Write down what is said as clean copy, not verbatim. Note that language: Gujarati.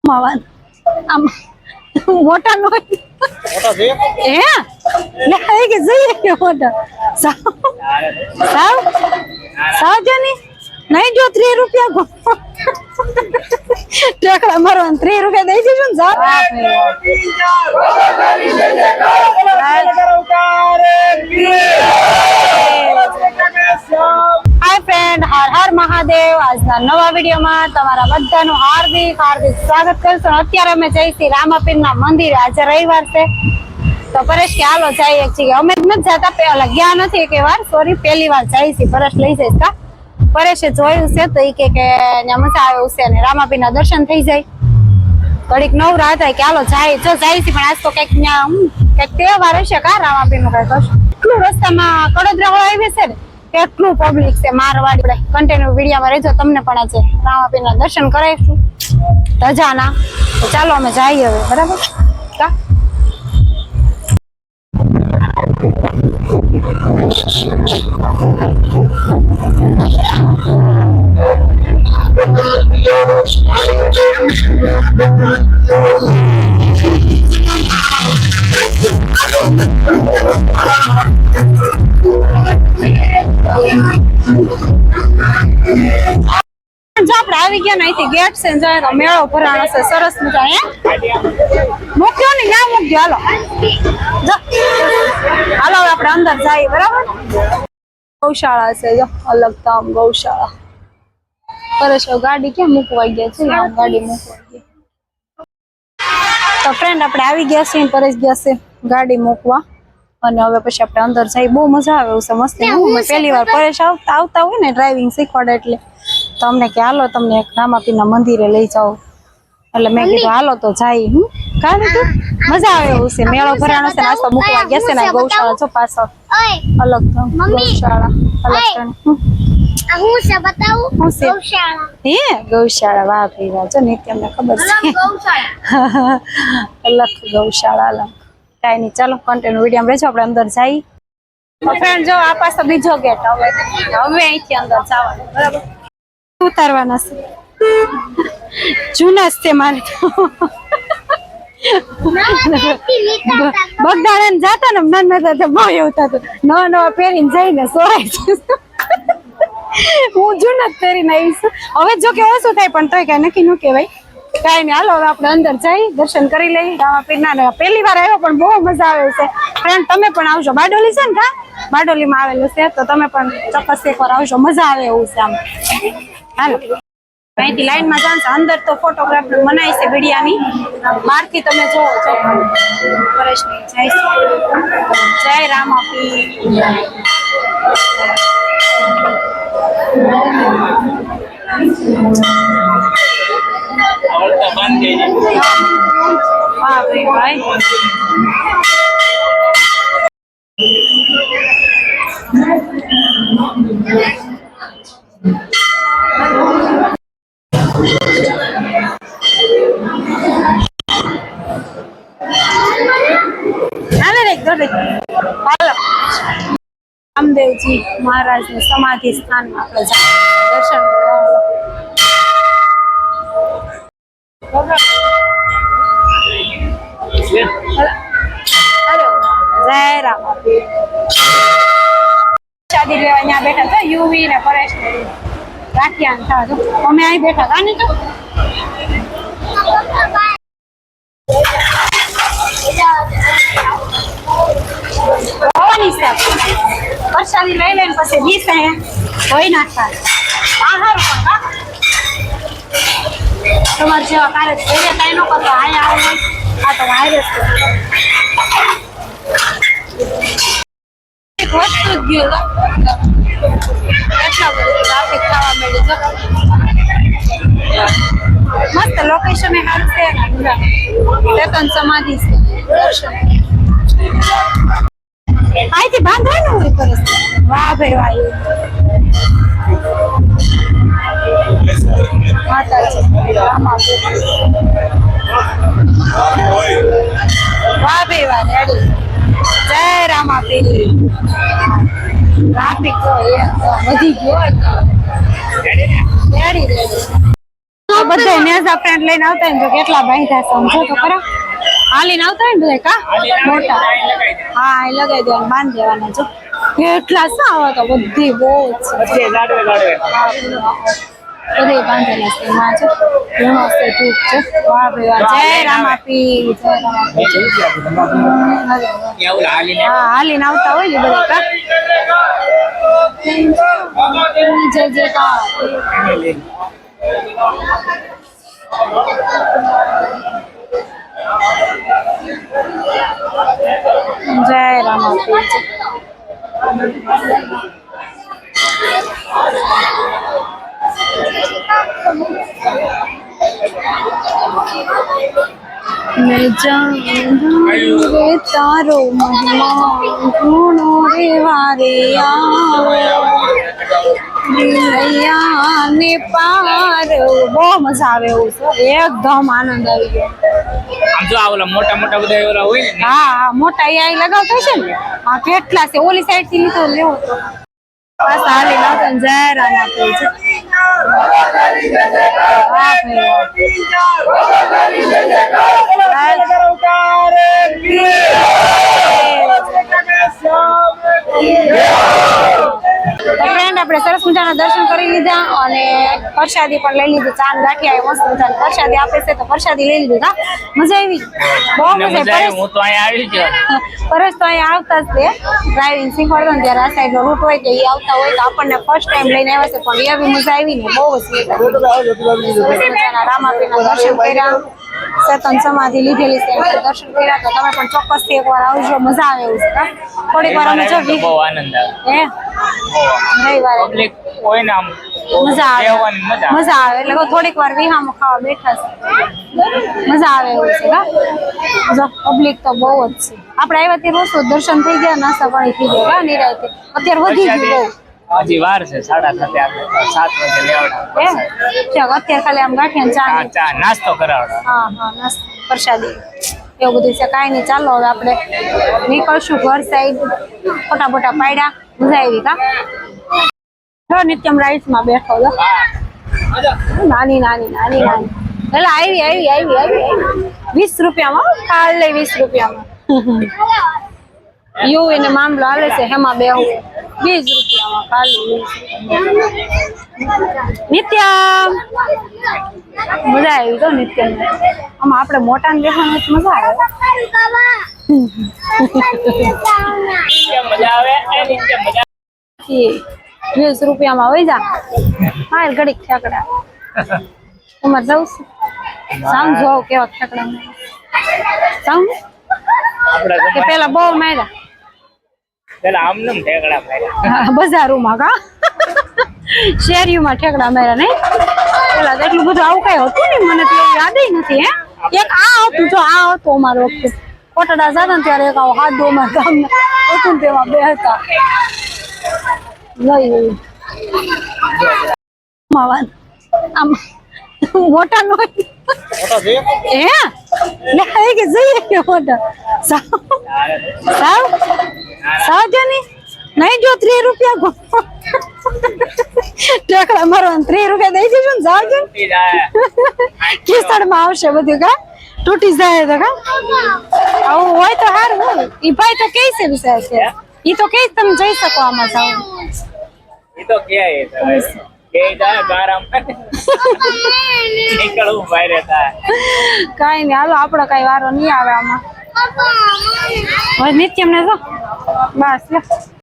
માવાન આમ મોટા નો મોટા છે હે લે કે જઈએ કે મોટા સાવ જની નહીં જો 3 રૂપિયા ટેકડા મારવાન 3 રૂપિયા દઈ દેજો ને જા હાય ફ્રેન્ડ હર હર મહાદેવ આજના નવા વિડીયોમાં તમારા બધાનું હાર્દિક સ્વાગત કરશું। અત્યારે અમે જઈશું રામાપીરના મંદિરે। આજે રવિવાર છે તો પરેશ કે હાલો જઈએ છીએ। અમે નથી જતા, પેલા ગયા નથી એક વાર, સોરી પહેલી વાર જઈશું। પરેશ લઈ જઈશ કા? પરેશે જોયું છે તો એ કે મજા આવે છે ને રામાપીરના દર્શન થઈ જાય, ઘડીક નવરા હતા કે હાલો જાય જો જઈશું। પણ આજ તો કઈક કઈક તહેવાર હશે કા રામાપીરનું કઈક હશે। એટલું રસ્તામાં કડોદરા વાળા આવી છે ને કેટલું પબ્લિક છે મારવાડી। કન્ટિન્યુ વિડીયોમાં રહેજો, તમને પણ આજે રામાપીરના દર્શન કરાવીશું ધજાના। તો ચાલો અમે જઈએ હવે, બરાબર કા? આપણે આવી ગયા ને અહીંથી ગેટ છે જાય તો મેળો ભરાણો છે સરસ મજા। મૂક્યો ને ક્યાં મૂકજો, હાલો હાલો આપણે અંદર જઈએ, બરાબર? ગૌશાળા છે જો, અલગ ધામ ગૌશાળા। પરેશ ગાડી ક્યાં મૂકવા ગયા છે? ગાડી મૂકવા ગયા તો ફ્રેન્ડ આપણે આવી ગયા છીએ, પરેશ ગયા છે ગાડી મૂકવા અને હવે પછી આપણે અંદર જઈએ। બહુ મજા આવે એવું છે, મસ્તી। હું પહેલી વાર પરેશ આવતા હોય ને ડ્રાઇવિંગ શીખવાડે એટલે તો અમને કે હાલો તમને એક રામાપીરના મંદિરે લઈ જાઓ, એટલે મેં કીધું હાલો તો જાય। કાંઈ તું મજા આવે એવું છે, મેળો ભરાણો છે, નાસ્તો મૂકવા ગયા છે ને ગૌશાળા છો પાછળ અલગ ગૌશાળા અલગ હું છે બતાવું ગૌશાળા હે ગૌશાળા વાહ ભાઈ વાહ જો નિત્ય અમને ખબર છે ગૌશાળા અલગ ગૌશાળા અલગ કાઈ નહીં। ચાલો કન્ટિન્યુ વિડીયો રહેજો, આપણે અંદર જઈએ। ફ્રેન્ડ જો આ પાસે બીજો ગેટ, હવે અહીંથી અંદર જવાનું, બરાબર? ઉતારવાના છે જૂના છે મારે તો બગદાણા જાતા ને નાના બહુ એવું થતું, નવા નવા પહેરીને જઈને સોરાય છે। હું જૂના જ પહેરીને આવીશ હવે, જો કે ઓછું થાય પણ તોય કઈ નક્કી ન કહેવાય। કાંઈ નહીં, હાલો હવે આપણે અંદર જઈ દર્શન કરી લઈએ રામાપીરના। પહેલી વાર આવ્યો પણ બહુ મજા આવે છે ફ્રેન્ડ, તમે પણ આવજો। બારડોલી છે ને કા? બારડોલીમાં આવેલું છે તો તમે પણ ચોક્કસ એકવાર આવજો, મજા આવે એવું છે આમ। હાલો અહીંથી લાઈનમાં જાણ છે, અંદર તો ફોટોગ્રાફર મનાય છે વિડિયાની, બહારથી તમે જોવો છો પરેશની જય રામાપીર। હા ભાઈ ભાઈ રામદેવજી મહારાજ નું સમાધિ સ્થાન આપણે દર્શન જય રામાપીર। શાદી લેવા અહીંયા બેઠા હતા યુવી ને પરેશ ને રાખ્યા હતા, અમે અહીં બેઠા હતા ને તો પ્રસાદી લઈ લઈને પછી દીસે ધોઈ નાખતા। તમારે જેવા કાર્ય ઘરે કઈ નો કરતો, અહીંયા આવું આ તો વાયરસ વધતું જ ગયું, એટલા બધું ટ્રાફિક થવા માંડ્યું। મસ્ત લોકેશન એ સારું છે, ચેતન સમાધિ છે, દર્શન અહીંથી બાંધવાનું હોય કરે। વાહ ભાઈ વાહ, માતાજી રામાપીર વાહ ભાઈ વાહ, રેડી જય રામાપીર। ટ્રાફિક તો વધી ગયો, રેડી રેડી તો બધા નેઝા ફ્રેન્ડ લઈને આવતા હોય ને તો કેટલા બાંધ્યા છે સમજો તો ખરા હાલીને આવતા હોય ને બધા કા મોટા હા એ લગાવી દેવાનું બાંધી દેવાના જો કેટલા છે આવા તો બધી બહુ જ છે બધી બાંધેલા છે એમાં છે ઘણો છે ધૂપ છે વાહ ભાઈ વાહ જય રામાપી જય રામાપી હા હાલીને આવતા હોય ને બધા કા જય જય કા જય રામાપી मैं जानूंगे तारो महिमा गुणो रे वारे नैया ने पार બહુ મજા આવે એવું છે એકદમ આનંદ આવી ગયો આમ જો આ ઓલા મોટા મોટા બધા એવા હોય ને હા મોટા એ લગાવતા છે ને હા કેટલા છે ઓલી સાઈડ થી લીધો લેવો તો બસ હાલી લાવતો જય રામાપી છે ફ્રેન્ડ આપણે સરસ મજાના દર્શન કરી લીધા અને પ્રસાદી પણ લઈ લીધી ચાંદ ગાંઠિયા મસ્ત મજાની પ્રસાદી આપે છે તો પ્રસાદી લઈ લીધી હા મજા આવી બહુ મજા આવી હું તો અહીંયા આવી ગયો પરસ તો અહીંયા આવતા જ તે ડ્રાઇવિંગ શીખવાડતો ને ત્યારે આ સાઈડ નો રૂટ હોય તો એ આવતા હોય તો આપણને ફર્સ્ટ ટાઈમ લઈને આવ્યા છે પણ એવી મજા આવી ને બહુ જ મજા રામાપીના દર્શન કર્યા ચેતન સમાધિ લીધેલી છે દર્શન કર્યા તો તમે પણ ચોક્કસથી એકવાર આવજો મજા આવે એવું છે થોડીક વાર અમે જો બહુ આનંદ આવે હે રવિવારે પબ્લિક હોય ને આમ મજા આવે રહેવાની મજા આવે એટલે થોડીક વાર વિહામાં ખાવા બેઠા છે મજા આવે એવું છે કા જો પબ્લિક તો બહુ જ છે આપણે આવ્યા ત્યારે રોજ દર્શન થઈ ગયા નાસ્તા પાણી થઈ ગયા કા નિરાંતે અત્યારે વધી ગયું બહુ હજી વાર છે 7:30 આપણે 7 વાગે લેવડા અત્યારે ખાલી આમ ગાંઠિયા ચા ચા નાસ્તો કરાવડો હા હા નાસ્તો પ્રસાદી એવું બધું છે કાંઈ નહીં ચાલો હવે આપણે નીકળશું ઘર સાઈડ ફોટા ફોટા પાડ્યા મજા આવી કા નિત્યમ રાઈસ માં બેઠો નાની નાની નાની નાની એટલે આવી 20 રૂપિયામાં કાલે 20 રૂપિયામાં યુ એને મામલો હાલે છે હેમાં બેહું 20 રૂપિયામાં કાલે નિત્યમ મજા આવી તો નિત્યમ આમાં આપણે મોટા ને બેસવાનું મજા આવે મજા આવે એની મજા 20 રૂપિયામાં વહી જા હા ઘડીક ઠેકડા તમારે જવું છે સાઉન્ડ જોવ કેવા ઠેકડા સાઉન્ડ કે પેલા બહુ માર્યા પેલા આમને ઠેકડા માર્યા બજારોમાં કા શેરીઓમાં ઠેકડા માર્યા નહીં પેલા તો એટલું બધું આવું કઈ હતું ને મને તો યાદ નથી હે એક આ હતું જો આ હતું અમારો વખતે કોટડા જતા ને ત્યારે એક આવો હાથ દોમાં ગામને હતું તેમાં બે હતા લઈ આમ મોટા નો હે લે કે જઈએ મોટા સાવ જાની નહીં જો 3 રૂપિયા ટેકડા મારવા 3 રૂપિયા દઈ દેજો ને જાવ કિસ્તડ માં આવશે બધું કા તૂટી જાય તો કા આવું હોય તો સારું હોય ઈ ભાઈ તો કઈ છે વિશે છે ઈ તો કઈ તમે જઈ શકો આમાં જાવ ઈ તો કે કે જા ગારામ નીકળવું બહાર હતા કાઈ નહીં હાલો આપણો કઈ વારો નહીં આવે આમાં હવે નિત્યમ ને જો બસ લે